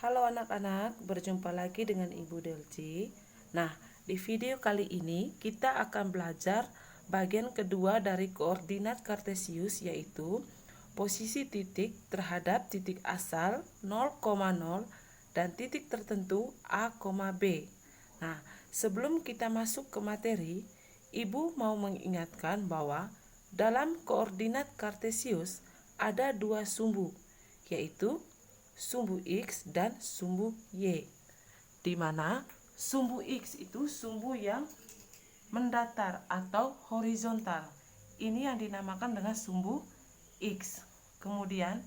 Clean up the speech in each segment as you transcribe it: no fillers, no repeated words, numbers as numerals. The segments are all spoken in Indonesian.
Halo anak-anak, berjumpa lagi dengan Ibu Delci. Nah, di video kali ini kita akan belajar bagian kedua dari koordinat kartesius, yaitu posisi titik terhadap titik asal 0,0 dan titik tertentu A, B. Nah, sebelum kita masuk ke materi, Ibu mau mengingatkan bahwa dalam koordinat kartesius ada dua sumbu, yaitu sumbu X dan sumbu Y, di mana sumbu X itu sumbu yang mendatar atau horizontal. Ini yang dinamakan dengan sumbu X. Kemudian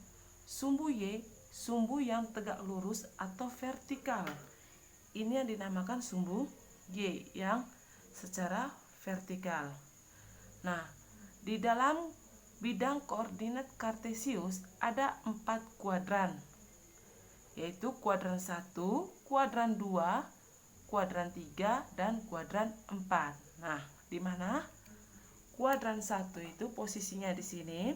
sumbu Y, sumbu yang tegak lurus atau vertikal. Ini yang dinamakan sumbu Y yang secara vertikal. Nah, di dalam bidang koordinat kartesius ada 4 kuadran, yaitu kuadran 1, kuadran 2, kuadran 3, dan kuadran 4. Nah, di mana kuadran 1 itu posisinya di sini,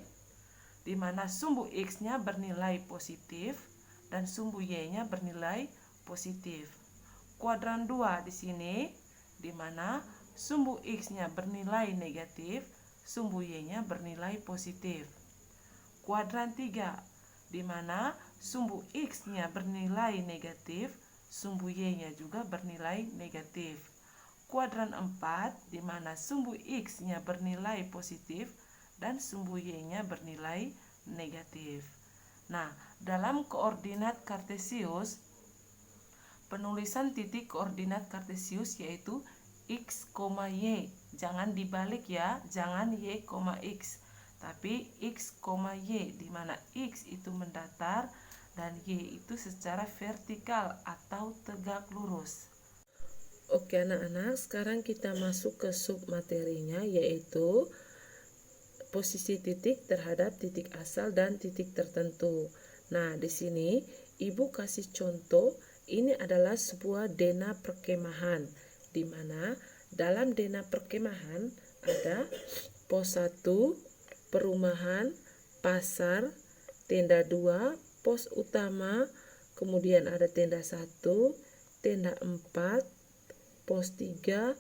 di mana sumbu X-nya bernilai positif dan sumbu Y-nya bernilai positif. Kuadran 2 di sini, di mana sumbu X-nya bernilai negatif, sumbu Y-nya bernilai positif. Kuadran 3, di mana sumbu X-nya bernilai negatif, sumbu Y-nya juga bernilai negatif. Kuadran 4, di mana sumbu X-nya bernilai positif dan sumbu Y-nya bernilai negatif. Nah, dalam koordinat kartesius, penulisan titik koordinat kartesius yaitu X, Y. Jangan dibalik ya, jangan Y, X. Tapi X, Y, di mana X itu mendatar dan Y itu secara vertikal atau tegak lurus. Oke anak-anak, sekarang kita masuk ke submaterinya, yaitu posisi titik terhadap titik asal dan titik tertentu. Nah, di sini Ibu kasih contoh, ini adalah sebuah dena perkemahan, di mana dalam dena perkemahan ada pos 1, perumahan, pasar, tenda 2, pos utama, kemudian ada tenda 1, tenda 4, pos 3,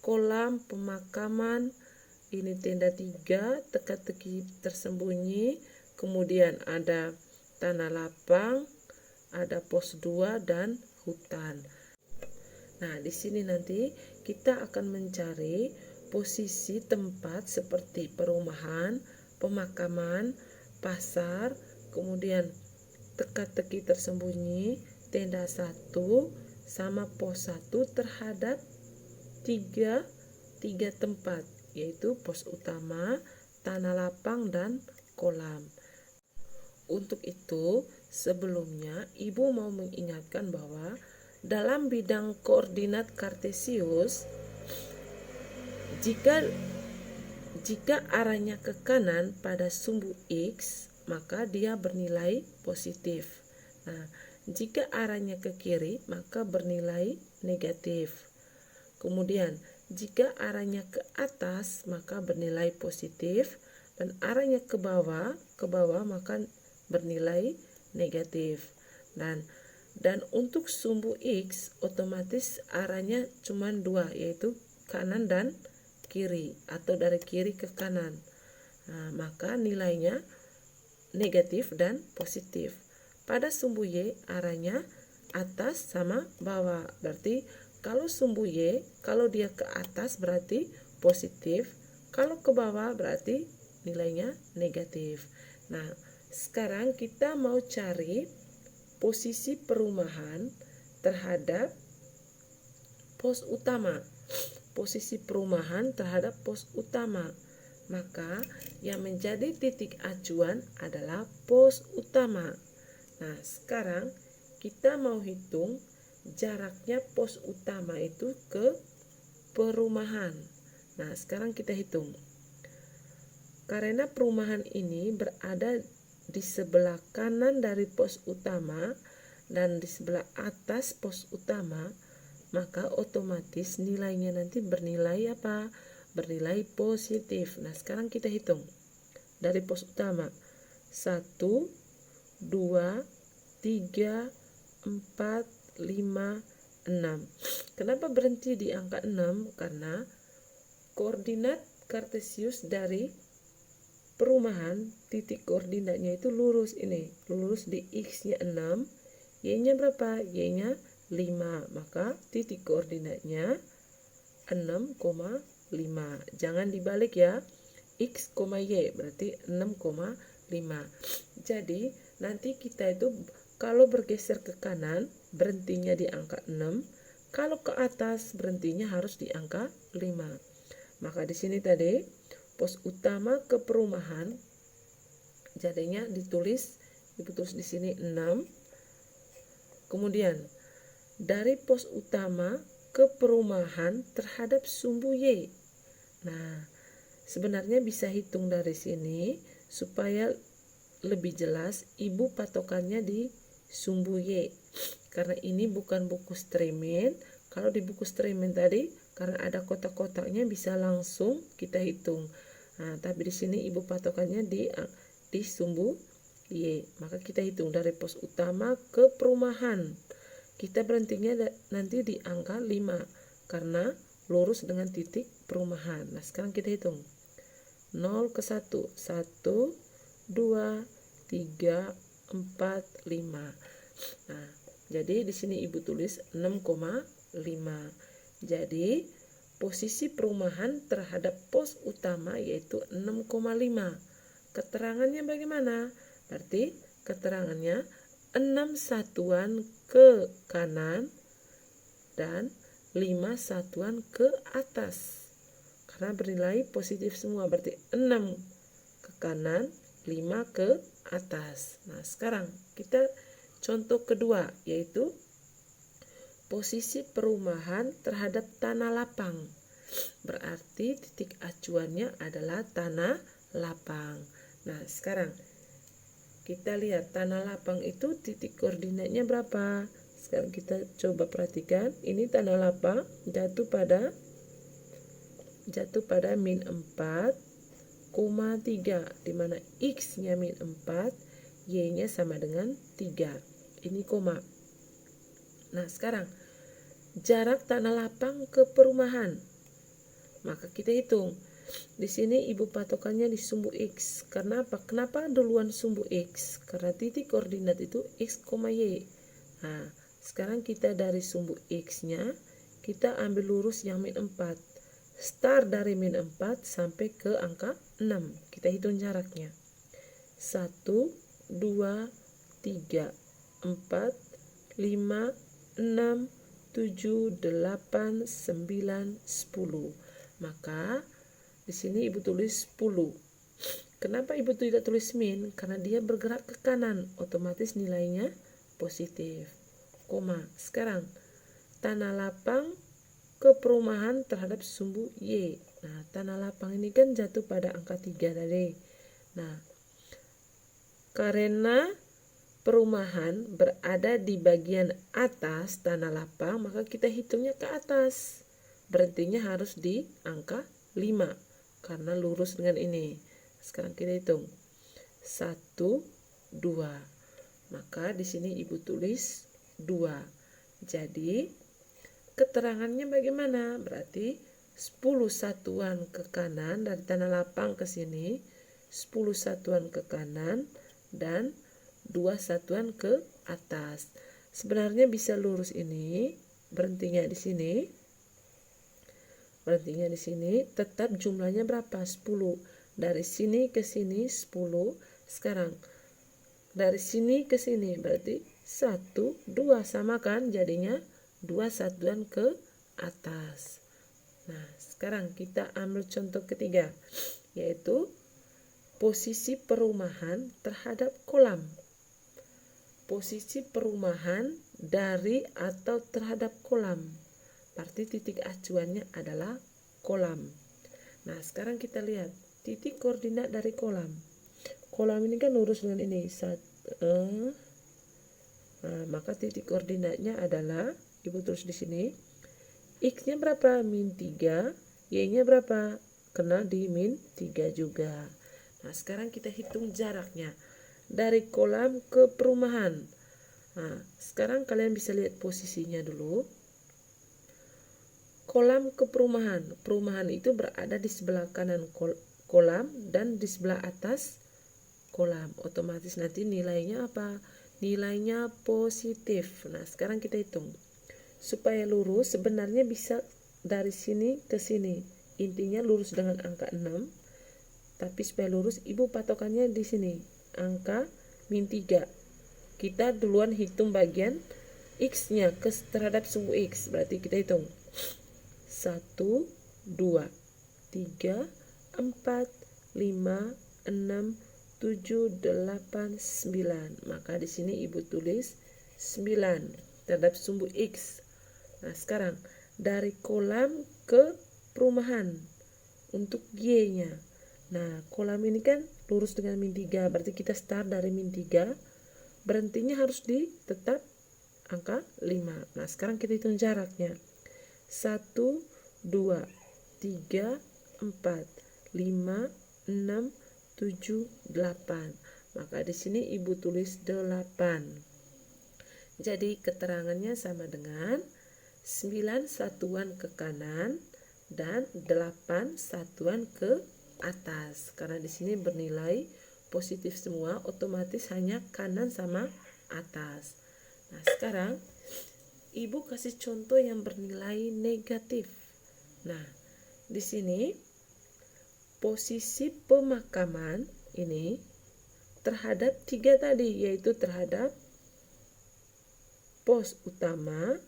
kolam pemakaman, ini tenda 3, teka-teki tersembunyi, kemudian ada tanah lapang, ada pos 2 dan hutan. Nah, di sini nanti kita akan mencari posisi tempat seperti perumahan, pemakaman, pasar, kemudian teka-teki tersembunyi, tenda 1 sama pos 1 terhadap tiga tempat, yaitu pos utama, tanah lapang, dan kolam. Untuk itu, sebelumnya Ibu mau mengingatkan bahwa dalam bidang koordinat kartesius, jika arahnya ke kanan pada sumbu X, maka dia bernilai positif. Nah, jika arahnya ke kiri, maka bernilai negatif. Kemudian, jika arahnya ke atas, maka bernilai positif, dan arahnya ke bawah maka bernilai negatif. Dan untuk sumbu X otomatis arahnya cuma 2, yaitu kanan dan kiri atau dari kiri ke kanan. Nah, maka nilainya negatif dan positif. Pada sumbu Y arahnya atas sama bawah. Berarti kalau sumbu Y, kalau dia ke atas berarti positif, kalau ke bawah berarti nilainya negatif. Nah, sekarang kita mau cari posisi perumahan terhadap pos utama. Posisi perumahan terhadap pos utama. Maka yang menjadi titik acuan adalah pos utama. Nah, sekarang kita mau hitung jaraknya pos utama itu ke perumahan. Nah, sekarang kita hitung. Karena perumahan ini berada di sebelah kanan dari pos utama dan di sebelah atas pos utama, maka otomatis nilainya nanti bernilai apa? Bernilai positif. Nah, sekarang kita hitung. Dari pos utama 1, 2, 3, 4, 5, 6. Kenapa berhenti di angka 6? Karena koordinat kartesius dari perumahan titik koordinatnya itu lurus ini. Lurus di X-nya 6, Y-nya berapa? Y-nya 5. Maka titik koordinatnya 6,5. Jangan dibalik ya. X, Y berarti 6,5. Jadi nanti kita itu kalau bergeser ke kanan berhentinya di angka 6, kalau ke atas berhentinya harus di angka 5. Maka di sini tadi pos utama ke perumahan jadinya ditulis di sini 6. Kemudian dari pos utama ke perumahan terhadap sumbu Y. Nah, sebenarnya bisa hitung dari sini supaya lebih jelas. Ibu patokannya di sumbu Y. Karena ini bukan buku streaming. Kalau di buku streaming tadi karena ada kotak-kotaknya bisa langsung kita hitung. Nah, tapi di sini ibu patokannya di sumbu Y. Maka kita hitung dari pos utama ke perumahan. Kita berhentinya nanti di angka 5 karena lurus dengan titik perumahan. Nah, sekarang kita hitung. 0 ke 1, 1, 2, 3, 4, 5. Nah, jadi di sini ibu tulis 6,5. Jadi posisi perumahan terhadap pos utama yaitu 6,5. Keterangannya bagaimana? Berarti keterangannya 6 satuan ke kanan dan 5 satuan ke atas. Karena bernilai positif semua, berarti 6 ke kanan, 5 ke atas. Nah, sekarang kita contoh kedua, yaitu posisi perumahan terhadap tanah lapang. Berarti titik acuannya adalah tanah lapang. Nah, sekarang kita lihat tanah lapang itu titik koordinatnya berapa. Sekarang kita coba perhatikan. Ini tanah lapang jatuh pada min 4,3, dimana X-nya min 4, Y-nya sama dengan 3. Ini koma. Nah, sekarang jarak tanah lapang ke perumahan. Maka kita hitung. Di sini ibu patokannya di sumbu X. Karena apa? Kenapa duluan sumbu X? Karena titik koordinat itu X, Y. Nah, sekarang kita dari sumbu X-nya kita ambil lurus yang min 4. Start dari min 4 sampai ke angka 6. Kita hitung jaraknya. 1, 2, 3, 4, 5, 6, 7, 8, 9, 10. Maka di sini ibu tulis 10. Kenapa ibu tidak tulis min? Karena dia bergerak ke kanan, otomatis nilainya positif. Koma. Sekarang tanah lapang ke perumahan terhadap sumbu Y. Nah, tanah lapang ini kan jatuh pada angka 3 tadi. Nah, karena perumahan berada di bagian atas tanah lapang, maka kita hitungnya ke atas. Berhentinya harus di angka 5 karena lurus dengan ini. Sekarang kita hitung 1, 2. Maka di sini ibu tulis 2. Jadi keterangannya bagaimana? Berarti 10 satuan ke kanan dari tanah lapang ke sini, 10 satuan ke kanan dan 2 satuan ke atas. Sebenarnya bisa lurus ini, berhentinya di sini. Berhentinya di sini, tetap jumlahnya berapa? 10. Dari sini ke sini 10. Sekarang dari sini ke sini berarti 1, 2 sama kan? Jadinya 2 satuan ke atas. Nah, sekarang kita ambil contoh ketiga, yaitu posisi perumahan terhadap kolam. Posisi perumahan dari atau terhadap kolam. Berarti titik acuannya adalah kolam. Nah, sekarang kita lihat titik koordinat dari kolam. Kolam ini kan lurus dengan ini. Nah, maka titik koordinatnya adalah, ibu tulis di sini, X-nya berapa? Min 3. Y-nya berapa? Kena di min 3 juga. Nah, sekarang kita hitung jaraknya. Dari kolam ke perumahan. Nah, sekarang kalian bisa lihat posisinya dulu. Kolam ke perumahan. Perumahan itu berada di sebelah kanan kolam dan di sebelah atas kolam. Otomatis nanti nilainya apa? Nilainya positif. Nah, sekarang kita hitung. Supaya lurus sebenarnya bisa dari sini ke sini. Intinya lurus dengan angka 6. Tapi supaya lurus, ibu patokannya di sini. Angka min 3. Kita duluan hitung bagian X-nya terhadap sumbu X. Berarti kita hitung. 1, 2, 3, 4, 5, 6, 7, 8, 9. Maka di sini ibu tulis 9 terhadap sumbu X. Nah, sekarang dari kolam ke perumahan untuk Y-nya. Nah, kolam ini kan lurus dengan min 3. Berarti kita start dari min 3. Berhentinya harus di tetap angka 5. Nah, sekarang kita hitung jaraknya. 1, 2, 3, 4, 5, 6, 7, 8. Maka di sini ibu tulis 8. Jadi keterangannya sama dengan 9 satuan ke kanan dan 8 satuan ke atas. Karena di sini bernilai positif semua, otomatis hanya kanan sama atas. Nah, sekarang ibu kasih contoh yang bernilai negatif. Nah, di sini posisi pemakaman ini terhadap 3 tadi, yaitu terhadap pos utama,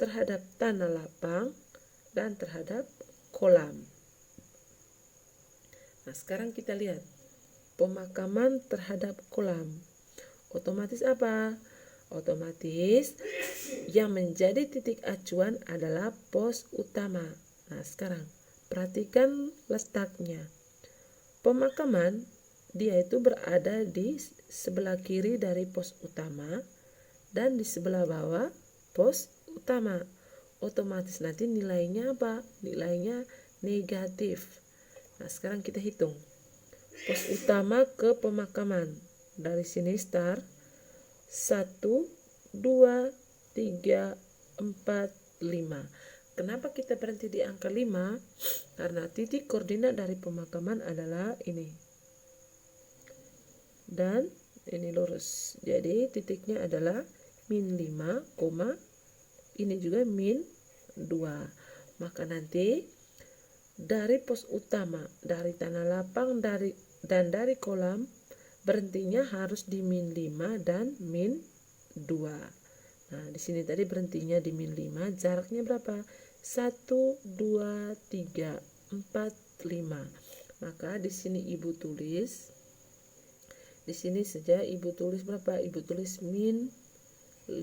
terhadap tanah lapang, dan terhadap kolam. Nah, sekarang kita lihat pemakaman terhadap kolam. Otomatis apa? Otomatis yang menjadi titik acuan adalah pos utama. Nah, sekarang perhatikan letaknya. Pemakaman dia itu berada di sebelah kiri dari pos utama dan di sebelah bawah pos utama. Otomatis nanti nilainya apa? Nilainya negatif. Nah, sekarang kita hitung. Pos utama ke pemakaman. Dari sini start 1, 2, 3, 4, 5. Kenapa kita berhenti di angka 5? Karena titik koordinat dari pemakaman adalah ini. Dan ini lurus. Jadi titiknya adalah min 5, ini juga min 2. Maka nanti dari pos utama, dari tanah lapang dan dari kolam, berhentinya harus di min 5 dan min 2. Nah, di sini tadi berhentinya di min 5, jaraknya berapa? 1, 2, 3, 4, 5. Maka di sini ibu tulis, di sini saja ibu tulis berapa? Ibu tulis min 5.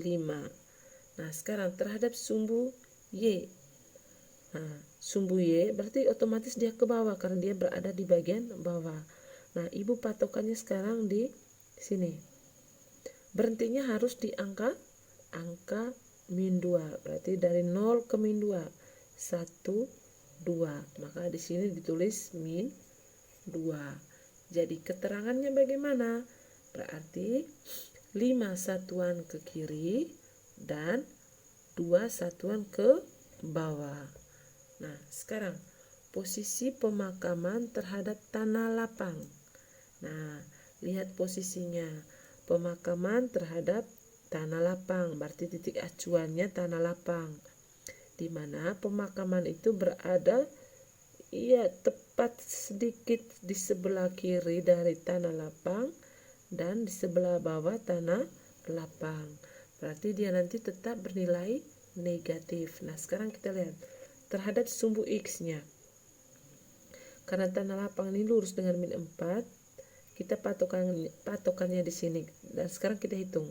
Nah, sekarang terhadap sumbu Y. Nah, sumbu Y berarti otomatis dia ke bawah karena dia berada di bagian bawah. Nah, ibu patokannya sekarang di sini. Berhentinya harus di angka min 2. Berarti dari 0 ke min 2. 1, 2. Maka di sini ditulis min 2. Jadi keterangannya bagaimana? Berarti 5 satuan ke kiri dan 2 satuan ke bawah. Nah, sekarang posisi pemakaman terhadap tanah lapang. Nah, lihat posisinya. Pemakaman terhadap tanah lapang, berarti titik acuannya tanah lapang. Di mana pemakaman itu berada tepat sedikit di sebelah kiri dari tanah lapang dan di sebelah bawah tanah lapang. Berarti dia nanti tetap bernilai negatif. Nah, sekarang kita lihat terhadap sumbu X-nya. Karena tanah lapang ini lurus dengan min 4, kita patokannya di sini. Dan sekarang kita hitung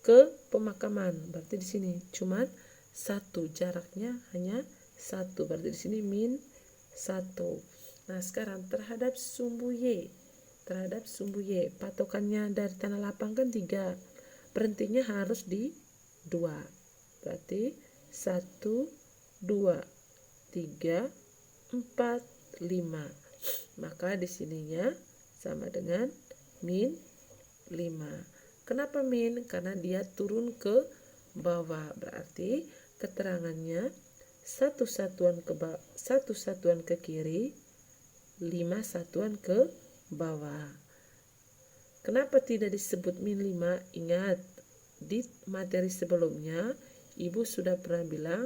ke pemakaman. Berarti di sini cuman 1, jaraknya hanya 1. Berarti di sini min 1. Nah, sekarang terhadap sumbu Y. Terhadap sumbu Y, patokannya dari tanah lapang kan 3. Berhentinya harus di 2. Berarti 1, 2, 3, 4, 5. Maka di sininya sama dengan min 5. Kenapa min? Karena dia turun ke bawah. Berarti keterangannya satu satuan ke kiri, 5 satuan ke bawah. Kenapa tidak disebut min 5? Ingat, di materi sebelumnya Ibu sudah pernah bilang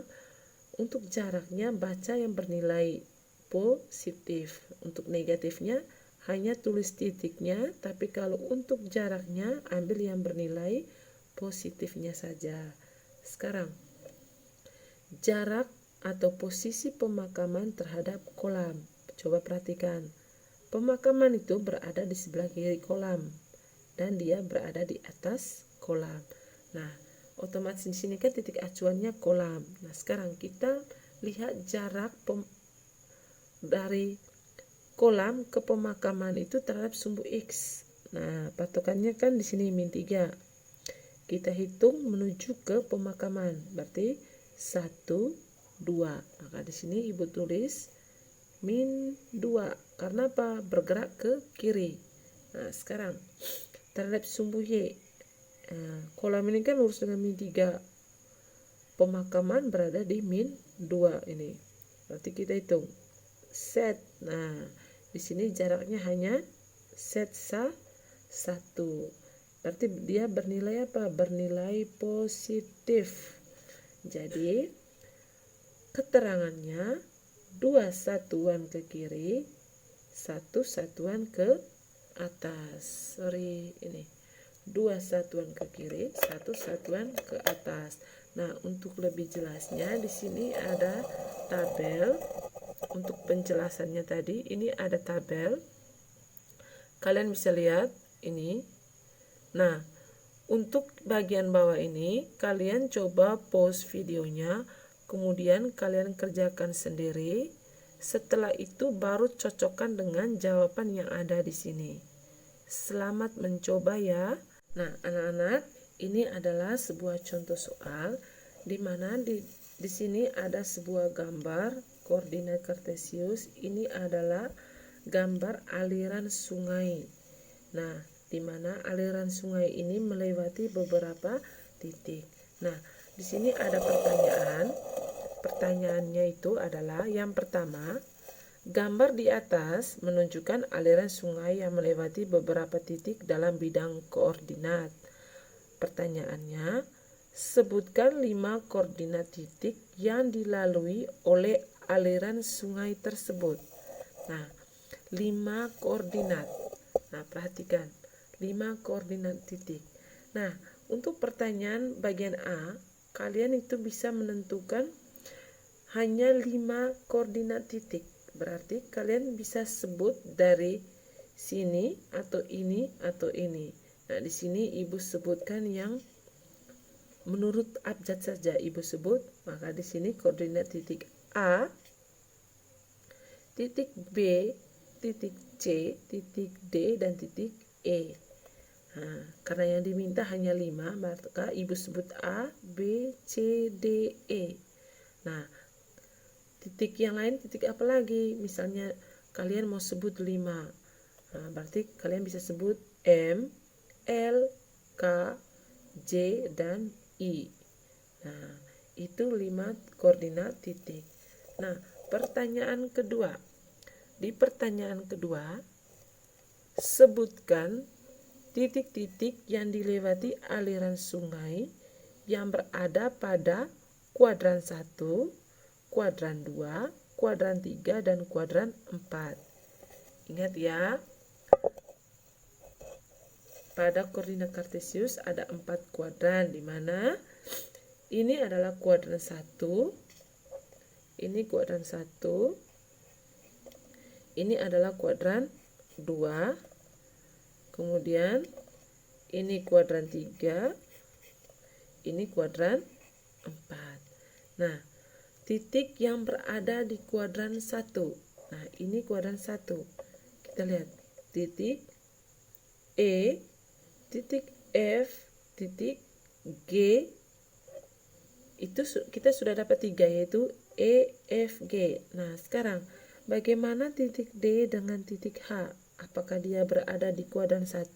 untuk jaraknya baca yang bernilai positif. Untuk negatifnya hanya tulis titiknya, tapi kalau untuk jaraknya ambil yang bernilai positifnya saja. Sekarang, jarak atau posisi pemakaman terhadap kolam. Coba perhatikan. Pemakaman itu berada di sebelah kiri kolam dan dia berada di atas kolam. Nah, otomatis di sini kan titik acuannya kolam. Nah, sekarang kita lihat jarak dari kolam ke pemakaman itu terhadap sumbu X. Nah, patokannya kan di sini min 3. Kita hitung menuju ke pemakaman. Berarti 1, 2. Maka di sini Ibu tulis min 2. Karena apa? Bergerak ke kiri. Nah, sekarang terhadap sumbu Y. Kolam ini kan lurus dengan min 3. Pemakaman berada di min 2 ini. Berarti kita hitung set. Nah, di sini jaraknya hanya set 1. Berarti dia bernilai apa? Bernilai positif. Jadi keterangannya 2 satuan ke kiri, 1 satuan ke atas. Ini 2 satuan ke kiri, 1 satuan ke atas. Nah, untuk lebih jelasnya di sini ada tabel. Untuk penjelasannya tadi ini ada tabel. Kalian bisa lihat ini. Nah, untuk bagian bawah ini kalian coba pause videonya, kemudian kalian kerjakan sendiri. Setelah itu baru cocokkan dengan jawaban yang ada di sini. Selamat mencoba ya. Nah, anak-anak, ini adalah sebuah contoh soal di mana di sini ada sebuah gambar koordinat kartesius. Ini adalah gambar aliran sungai. Nah, di mana aliran sungai ini melewati beberapa titik. Nah, di sini ada pertanyaan. Pertanyaannya itu adalah yang pertama, gambar di atas menunjukkan aliran sungai yang melewati beberapa titik dalam bidang koordinat. Pertanyaannya, sebutkan 5 koordinat titik yang dilalui oleh aliran sungai tersebut. Nah, 5 koordinat. Nah, perhatikan. 5 koordinat titik. Nah, untuk pertanyaan bagian A, kalian itu bisa menentukan hanya 5 koordinat titik. Berarti kalian bisa sebut dari sini atau ini atau ini. Nah, di sini Ibu sebutkan yang menurut abjad saja Ibu sebut. Maka di sini koordinat titik A, titik B, titik C, titik D, dan titik E. Nah, karena yang diminta hanya 5, maka Ibu sebut A, B, C, D, E. Nah, titik yang lain titik apa lagi? Misalnya kalian mau sebut 5. Nah, berarti kalian bisa sebut M, L, K, J, dan I. Nah, itu 5 koordinat titik. Nah, pertanyaan kedua. Di pertanyaan kedua, sebutkan titik-titik yang dilewati aliran sungai yang berada pada kuadran 1, kuadran 2, kuadran 3, dan kuadran 4. Ingat ya, pada koordinat kartesius ada 4 kuadran, di mana ini adalah kuadran 1, ini kuadran 1, ini adalah kuadran 2, kemudian ini kuadran 3, ini kuadran 4. Nah, titik yang berada di kuadran 1. Nah, ini kuadran 1. Kita lihat titik E, titik F, titik G. Itu kita sudah dapat 3, yaitu E, F, G. Nah, sekarang bagaimana titik D dengan titik H? Apakah dia berada di kuadran 1?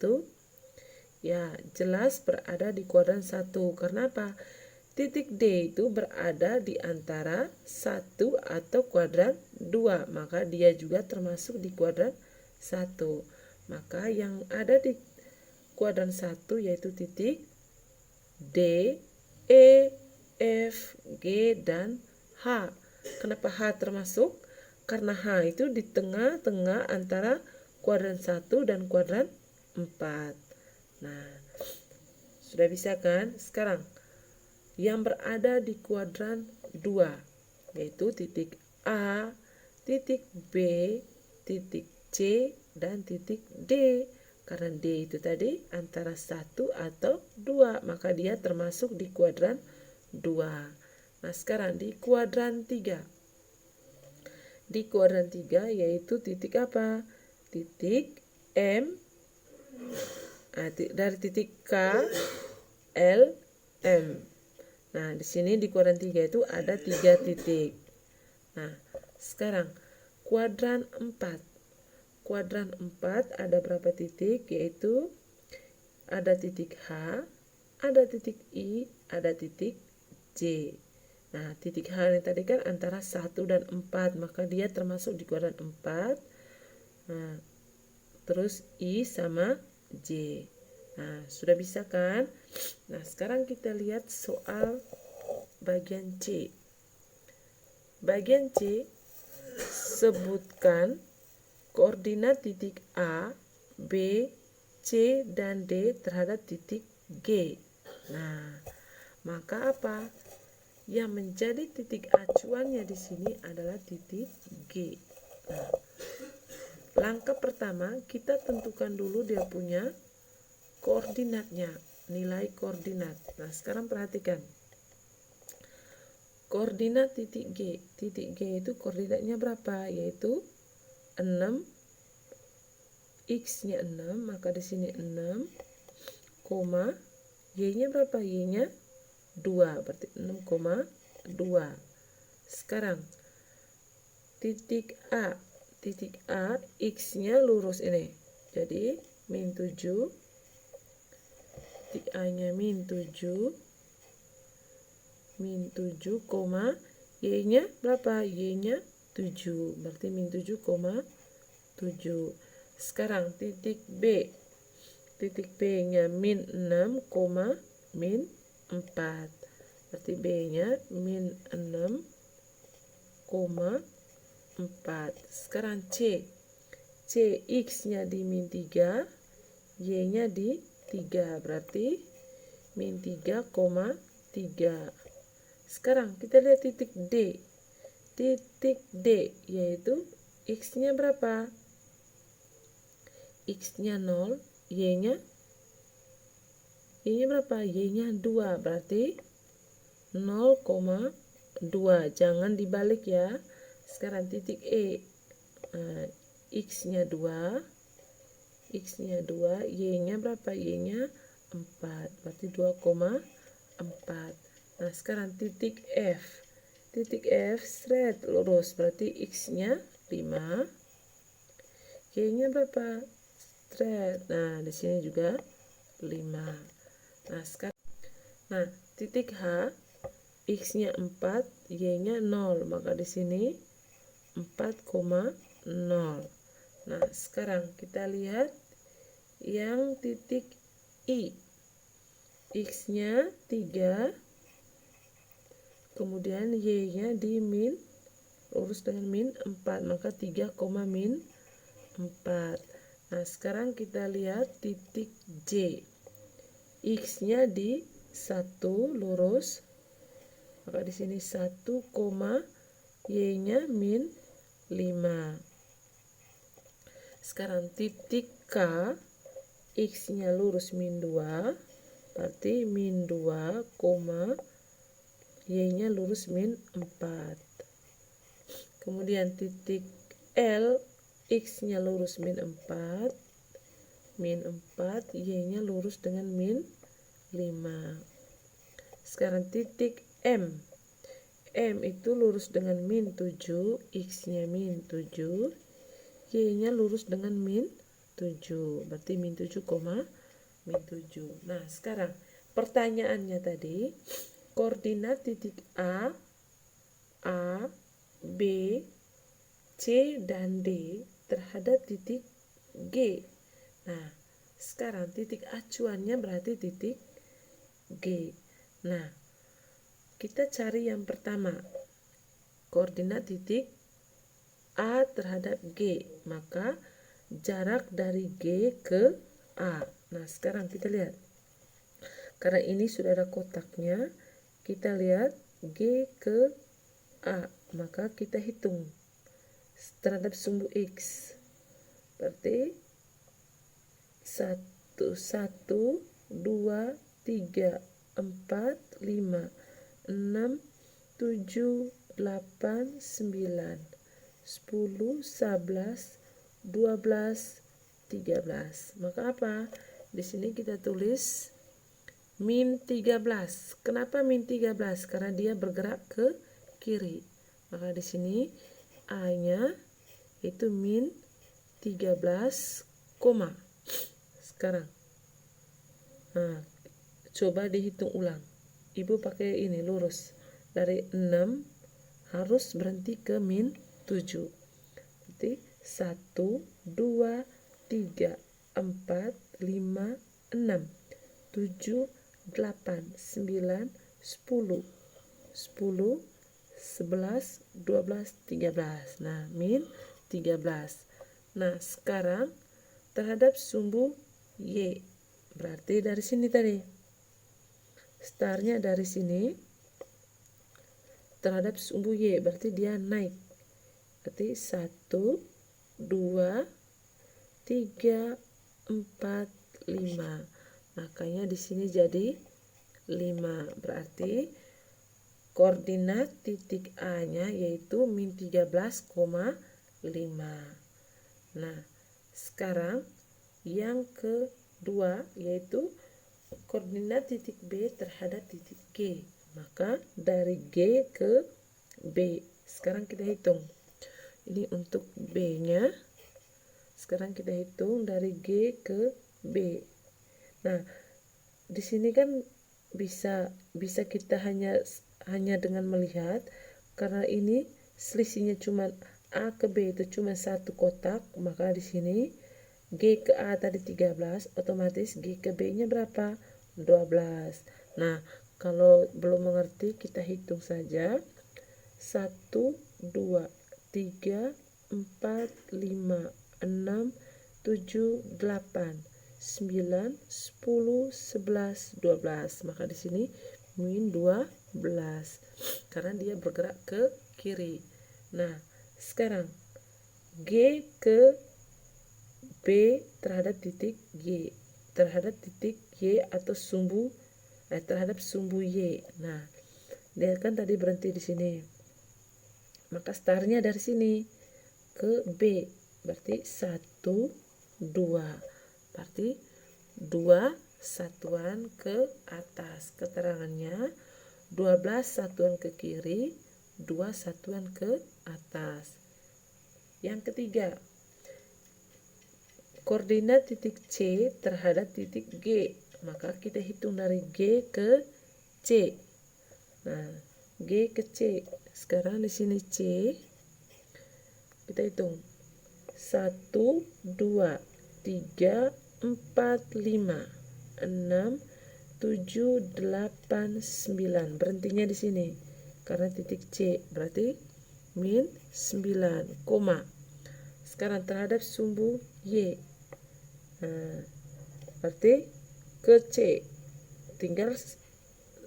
Ya, jelas berada di kuadran 1. Karena apa? Titik D itu berada di antara 1 atau kuadran 2. Maka dia juga termasuk di kuadran 1. Maka yang ada di kuadran 1 yaitu titik D, E, F, G, dan H. Kenapa H termasuk? Karena H itu di tengah-tengah antara kuadran 1 dan kuadran 4. Nah, sudah bisa kan? Sekarang, yang berada di kuadran 2, yaitu titik A, titik B, titik C, dan titik D. Karena D itu tadi antara 1 atau 2, maka dia termasuk di kuadran 2. Nah, sekarang di kuadran 3. Di kuadran 3 yaitu titik apa? Titik M, dari titik K, L, M. Nah, di sini di kuadran 3 itu ada 3 titik. Nah, sekarang kuadran 4. Kuadran 4 ada berapa titik? Yaitu ada titik H, ada titik I, ada titik J. Nah, titik H ini tadi kan antara 1 dan 4, maka dia termasuk di kuadran 4. Nah, terus I sama J. Nah, sudah bisa kan? Nah, sekarang kita lihat soal bagian C. Bagian C, sebutkan koordinat titik A, B, C, dan D terhadap titik G. Nah, maka apa? Yang menjadi titik acuannya di sini adalah titik G. Nah, langkah pertama kita tentukan dulu dia punya koordinatnya, nilai koordinat. Nah, sekarang perhatikan. Koordinat titik G. Titik G itu koordinatnya berapa? Yaitu 6, X-nya 6, maka di sini 6, Y-nya berapa? Y-nya 2, berarti 6,2. Sekarang titik A. Titik A, X-nya lurus ini. Jadi min 7. Titik A-nya min 7. Min 7, Y-nya berapa? Y-nya 7. Berarti min 7,7. Sekarang titik B. Titik B-nya min 6, min 4. Berarti B-nya min 6, 4. Sekarang C. C, X-nya di min 3, Y-nya di 3. Berarti min 3,3. Sekarang kita lihat titik D. Titik D yaitu X-nya berapa? X-nya 0, Y-nya berapa? Y-nya 2, berarti 0,2. Jangan dibalik ya. Sekarang titik E. X-nya 2, Y-nya berapa? Y-nya 4, berarti 2,4. Nah, sekarang titik F. Titik F straight lurus, berarti X-nya 5, Y-nya berapa? Straight. Nah, di sini juga 5. Nah, sekarang titik H, X-nya 4, Y-nya 0, maka di sini 4,0. Nah, sekarang kita lihat yang titik I. X-nya 3, kemudian Y-nya di min, lurus dengan min 4, maka 3, min 4. Nah, sekarang kita lihat titik J. X-nya di 1 lurus, maka di sini 1, Y-nya min 5. Sekarang titik K, X-nya lurus min 2, berarti min 2, Y-nya lurus min 4. Kemudian titik L, X-nya lurus min 4, Y-nya lurus dengan min 5. Sekarang titik M. M itu lurus dengan min 7, X-nya min 7, Y-nya lurus dengan min 7, berarti min 7,7. min 7. Nah, sekarang pertanyaannya tadi, koordinat titik A, B, C, dan D terhadap titik G. Nah, sekarang titik acuannya berarti titik G. Nah, kita cari yang pertama, koordinat titik A terhadap G, maka jarak dari G ke A. Nah, sekarang kita lihat, karena ini sudah ada kotaknya, kita lihat G ke A, maka kita hitung terhadap sumbu X, berarti 1, 1, 2, 3, 4, 5, 6, 7, 8, 9, 10, 11, 12, 13. Maka apa? Di sini kita tulis min 13. Kenapa min 13? Karena dia bergerak ke kiri. Maka di sini A-nya itu min 13, koma. Sekarang, nah, coba dihitung ulang. Ibu pakai ini lurus. Dari 6 harus berhenti ke min 7. Berarti 1, 2, 3, 4, 5, 6, 7, 8, 9, 10, 11, 12, 13. Nah, min 13. Nah, sekarang terhadap sumbu Y, berarti dari sini tadi, startnya dari sini terhadap sumbu Y, berarti dia naik. Berarti 1, 2, 3, 4, 5. Makanya di sini jadi 5. Berarti koordinat titik A-nya yaitu min 13,5. Nah, sekarang yang kedua yaitu koordinat titik B terhadap titik G. Maka dari G ke B. Sekarang kita hitung. Ini untuk B-nya. Sekarang kita hitung dari G ke B. Nah, di sini kan bisa kita hanya dengan melihat, karena ini selisihnya cuma A ke B itu cuma satu kotak, maka di sini G ke A tadi 13, otomatis G ke B-nya berapa? 12. Nah, kalau belum mengerti kita hitung saja. 1, 2, 3, 4, 5, 6, 7, 8, 9, 10, 11, 12. Maka di sini min 12 karena dia bergerak ke kiri. Nah, sekarang G ke B terhadap titik G, terhadap titik Y atau terhadap sumbu Y. Nah, dia kan tadi berhenti di sini. Maka startnya dari sini ke B, berarti 1, 2. Berarti 2 satuan ke atas. Keterangannya 12 satuan ke kiri, 2 satuan ke atas. Yang ketiga, koordinat titik C terhadap titik G. Maka kita hitung dari G ke C. Nah, G ke C. Sekarang di sini C. Kita hitung. 1, 2, 3, 4, 5, 6, 7, 8, 9. Berhentinya di sini. Karena titik C. Berarti min 9, koma. Sekarang terhadap sumbu Y. Nah, berarti ke C. Tinggal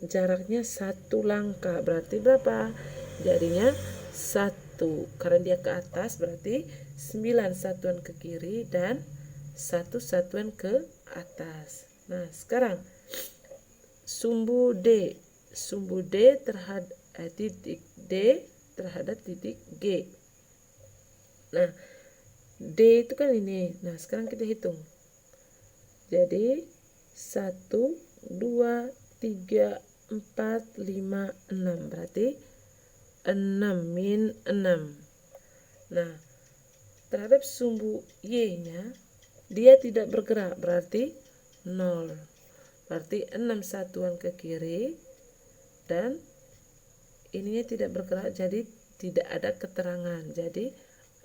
jaraknya 1 langkah. Berarti berapa? Jadinya 1. Karena dia ke atas berarti 9 satuan ke kiri dan 1 satuan ke atas. Nah, sekarang sumbu D. Sumbu D terhadap titik D terhadap titik G. Nah, D itu kan ini. Nah, sekarang kita hitung. Jadi 1, 2, 3, 4, 5, 6. Berarti 6 min 6. Nah, terhadap sumbu Y-nya dia tidak bergerak. Berarti 0. Berarti 6 satuan ke kiri dan ininya tidak bergerak, jadi tidak ada keterangan. Jadi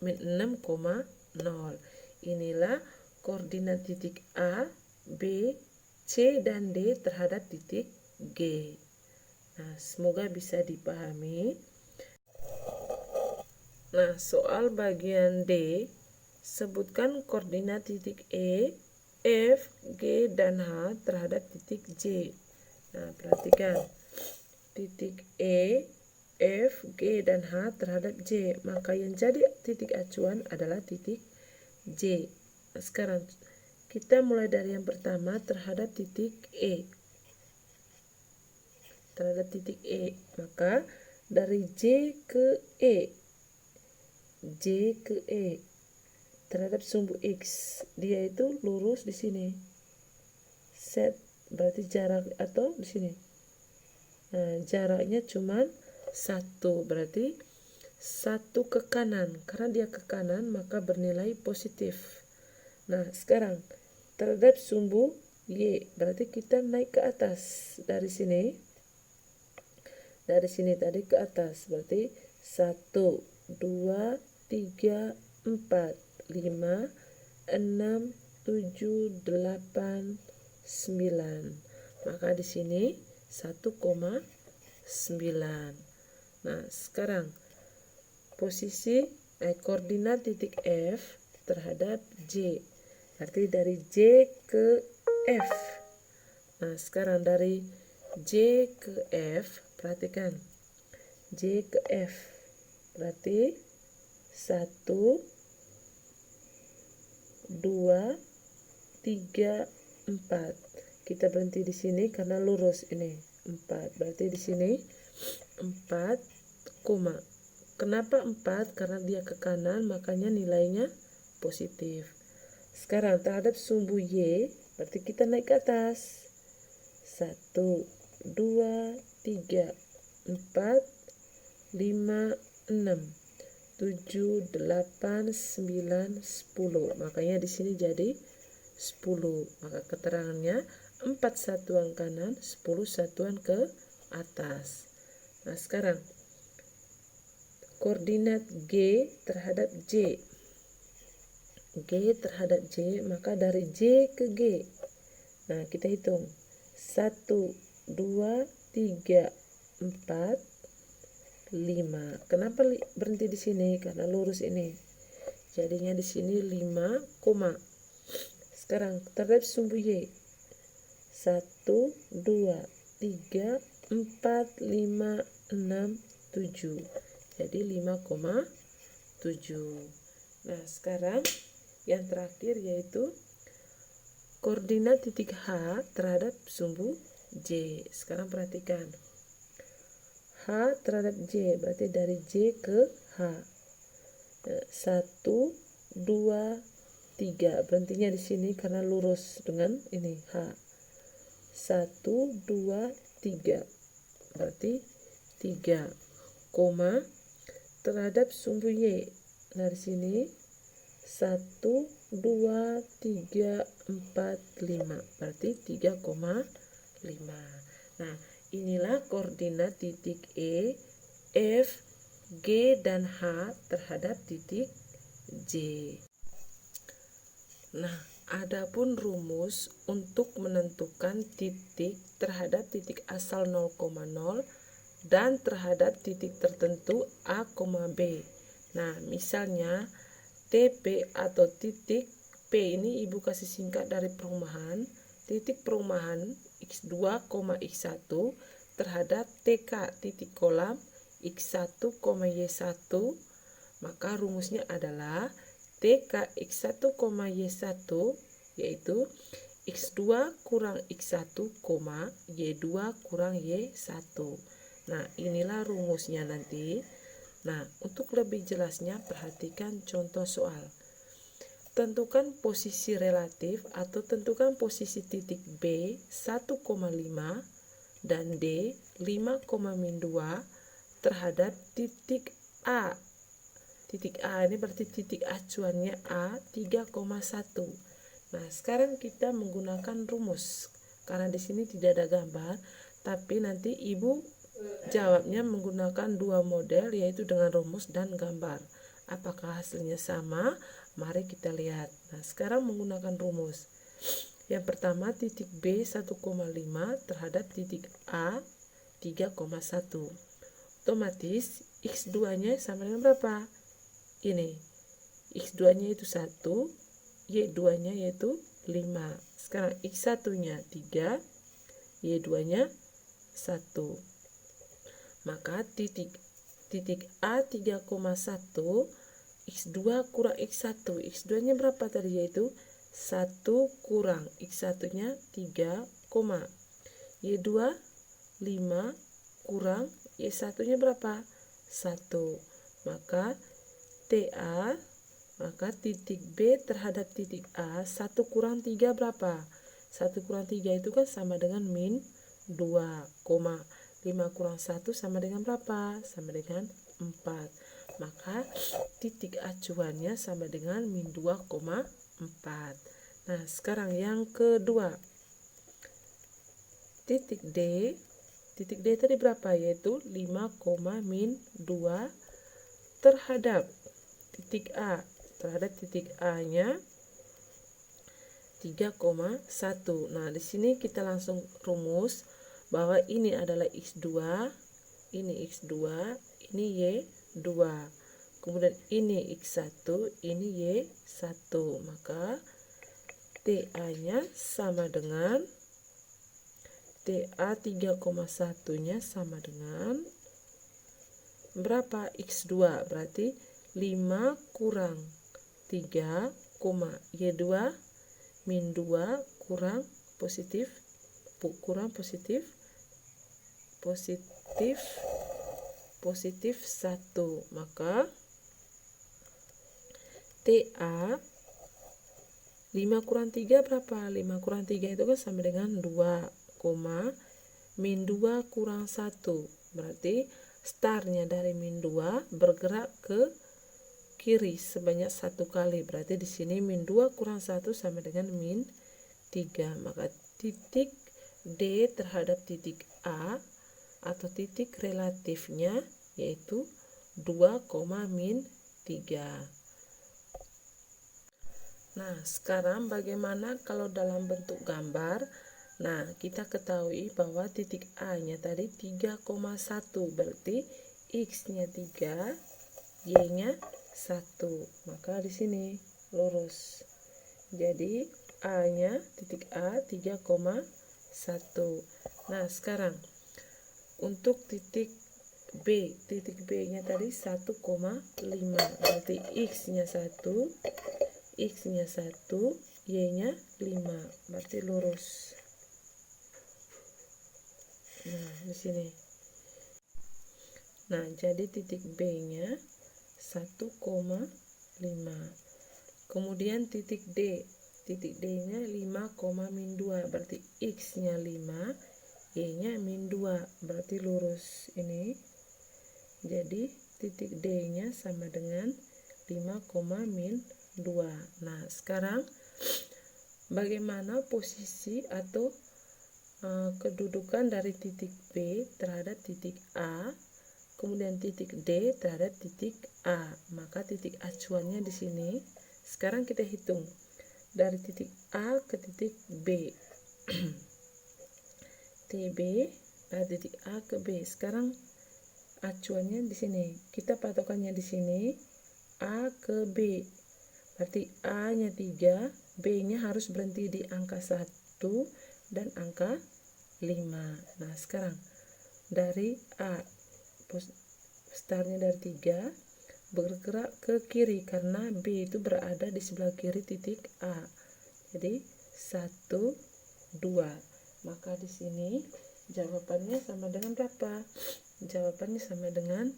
min 6,0. Inilah koordinat titik A, B, C, dan D terhadap titik G. Nah, semoga bisa dipahami. Nah, soal bagian D, sebutkan koordinat titik E, F, G, dan H terhadap titik J. Nah, perhatikan. Titik E, F, G, dan H terhadap J. Maka yang jadi titik acuan adalah titik J. Nah, sekarang kita mulai dari yang pertama terhadap titik E. Terhadap titik E. Maka dari J ke E. J ke E. Terhadap sumbu X. Dia itu lurus di sini. Set berarti jarak atau di sini. Nah, jaraknya cuma 1, berarti 1 ke kanan. Karena dia ke kanan maka bernilai positif. Nah, sekarang terhadap sumbu Y, berarti kita naik ke atas dari sini. Dari sini tadi ke atas, berarti 1, 2, 3, 4, 5, 6, 7, 8, 9. Maka di sini 1,9. Nah, sekarang posisi koordinat titik F terhadap J. Berarti dari J ke F. Nah, sekarang dari J ke F, perhatikan. J ke F. Berarti 1, 2, 3, 4. Kita berhenti di sini karena lurus ini 4. Berarti di sini 4, kenapa 4? Karena dia ke kanan makanya nilainya positif. Sekarang terhadap sumbu Y, berarti kita naik ke atas. 1, 2, 3, 4, 5, 6, 7, 8, 9, 10. Makanya di sini jadi 10. Maka keterangannya 4 satuan kanan, 10 satuan ke atas. Nah, sekarang koordinat G terhadap J. G terhadap J, maka dari J ke G. Nah, kita hitung. 1, 2, 3, 4, 5. Kenapa berhenti di sini? Karena lurus ini. Jadinya di sini 5, sekarang terhadap sumbu Y. 1, 2, 3, 4, 5, 6, 7. Jadi 5,7. Nah, sekarang yang terakhir yaitu koordinat titik H terhadap sumbu J. Sekarang perhatikan. H terhadap J, berarti dari J ke H. 1, 2, 3. Berhentinya di sini karena lurus dengan ini H. 1, 2, 3. Berarti 3, terhadap sumbu Y. Dari sini 1, 2, 3, 4, 5. Berarti 3,5. Nah, inilah koordinat titik E, F, G, dan H terhadap titik J. Nah, adapun rumus untuk menentukan titik terhadap titik asal 0,0 dan terhadap titik tertentu A, B. Nah, misalnya TP atau titik P ini ibu kasih singkat dari perumahan. Titik perumahan X2, X1 terhadap TK titik kolam X1, Y1. Maka rumusnya adalah TK X1, Y1 yaitu X2 kurang X1, Y2 kurang Y1. Nah, inilah rumusnya nanti. Nah, untuk lebih jelasnya perhatikan contoh soal. Tentukan posisi relatif atau tentukan posisi titik B 1,5 dan D 5,2 terhadap titik A. Titik A ini berarti titik acuannya A 3,1 Nah, sekarang kita menggunakan rumus. Karena di sini tidak ada gambar, tapi nanti Ibu jawabnya menggunakan dua model, yaitu dengan rumus dan gambar. Apakah hasilnya sama? Mari kita lihat. Nah, sekarang menggunakan rumus. Yang pertama, titik B 1,5 terhadap titik A 3,1. Otomatis X2-nya sama dengan berapa? Ini. X2-nya itu 1, Y2-nya yaitu 5. Sekarang X1-nya 3, Y2-nya 1. Maka titik A 3,1, X2 kurang X1. X2-nya berapa tadi? Yaitu 1 kurang X1-nya 3, Y2 5 kurang Y1-nya berapa? 1. Maka titik B terhadap titik A 1 kurang 3 berapa? 1 kurang 3 itu kan sama dengan min 2, 5 kurang 1 sama dengan berapa? Sama dengan 4. Maka titik acuannya sama dengan min 2,4. Nah, sekarang yang kedua. Titik D tadi berapa? Yaitu 5, min 2 terhadap titik A. Terhadap titik A-nya 3,1. Nah, di sini kita langsung rumus bahwa ini adalah X2, ini X2, ini Y2. Kemudian ini X1, ini Y1. Maka TA-nya sama dengan TA 3,1-nya sama dengan berapa? X2. Berarti 5 kurang 3, Y2 min 2 kurang positif 1. Maka TA 5 kurang 3 berapa? 5 kurang 3 itu kan sama dengan 2, min 2 kurang 1. Berarti startnya dari min 2 bergerak ke kiri sebanyak 1 kali. Berarti di sini min 2 kurang 1 sama dengan min 3. Maka titik D terhadap titik A atau titik relatifnya yaitu 2, min 3. Nah, sekarang bagaimana kalau dalam bentuk gambar? Nah, kita ketahui bahwa titik A-nya tadi 3,1, berarti X-nya 3, Y-nya 1. Maka di sini lurus. Jadi A-nya titik A 3,1. Nah, sekarang untuk titik B-nya tadi 1,5. Berarti X-nya 1, X-nya 1, Y-nya 5. Berarti lurus. Nah, di sini. Nah, jadi titik B-nya 1,5. Kemudian titik D-nya 5, min 2. Berarti X-nya 5, Y-nya min 2. Berarti lurus ini. Jadi titik D-nya sama dengan 5, min 2. Nah, sekarang bagaimana posisi atau kedudukan dari titik B terhadap titik A, kemudian titik D terhadap titik A. Maka titik acuannya di sini. Sekarang kita hitung dari titik A ke titik B. TB dari titik A ke B. Sekarang acuannya di sini. Kita patokannya di sini A ke B. Berarti A-nya 3, B-nya harus berhenti di angka 1 dan angka 5. Nah, sekarang dari A, startnya dari 3, bergerak ke kiri karena B itu berada di sebelah kiri titik A. Jadi 1, 2. Maka di sini jawabannya sama dengan berapa? Jawabannya sama dengan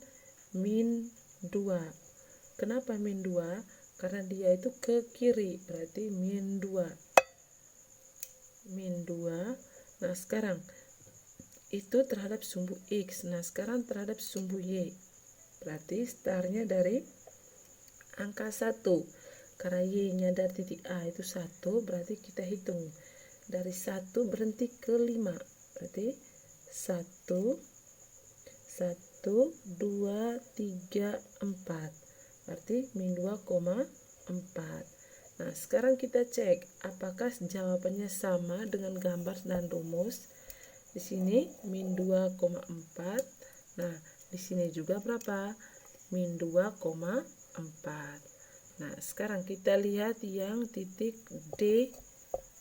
min 2. Kenapa min 2? Karena dia itu ke kiri, berarti min 2. Min 2. Nah, sekarang itu terhadap sumbu X. Nah, sekarang terhadap sumbu Y. Berarti startnya dari angka 1. Karena Y-nya dari titik A itu 1, berarti kita hitung dari 1 berhenti ke 5. Berarti 1, 1, 2, 3, 4. Berarti min 2,4. Nah, sekarang kita cek apakah jawabannya sama dengan gambar dan rumus. Di sini min 2,4. Nah, di sini juga berapa? Min 2,4. Nah, sekarang kita lihat yang titik D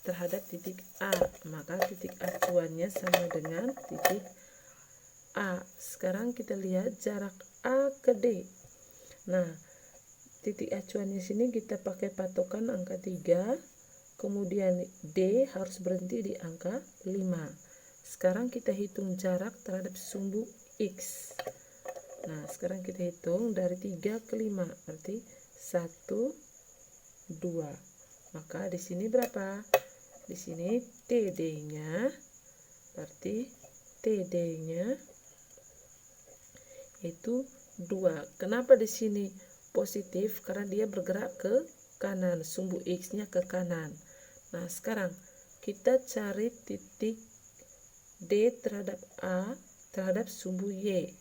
terhadap titik A. Maka titik acuannya sama dengan titik A. Sekarang kita lihat jarak A ke D. Nah, titik acuannya sini kita pakai patokan angka 3. Kemudian D harus berhenti di angka 5. Sekarang kita hitung jarak terhadap sumbu X. Nah, sekarang kita hitung dari 3 ke 5. Berarti 1, 2. Maka di sini berapa? Di sini TD-nya, berarti TD-nya itu 2. Kenapa di sini positif? Karena dia bergerak ke kanan, sumbu X-nya ke kanan. Nah, sekarang kita cari titik D terhadap A terhadap sumbu Y.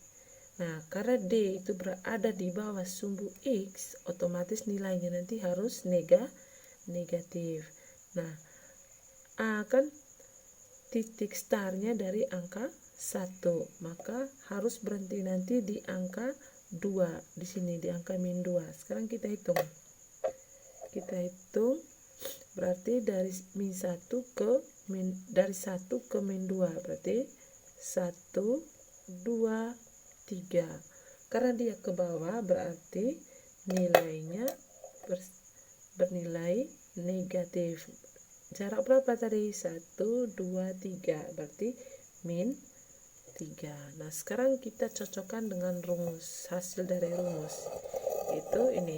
Nah, karena D itu berada di bawah sumbu X, otomatis nilainya nanti harus negatif. Nah, A kan titik startnya dari angka 1, maka harus berhenti nanti di angka 2. Di sini di angka min 2. Sekarang kita hitung. Kita hitung berarti dari min 1 ke dari 1 ke min 2. Berarti 1, 2, 3. Karena dia ke bawah berarti nilainya bernilai negatif. Jarak berapa tadi? 1, 2, 3. Berarti min 3. Nah, sekarang kita cocokkan dengan rumus. Hasil dari rumus itu ini.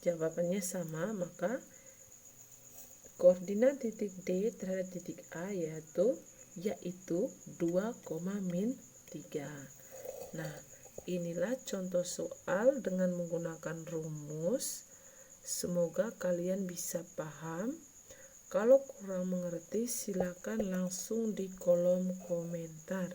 Jawabannya sama, maka koordinat titik D terhadap titik A yaitu 2, min 3. Nah, inilah contoh soal dengan menggunakan rumus. Semoga kalian bisa paham. Kalau kurang mengerti, silakan langsung di kolom komentar.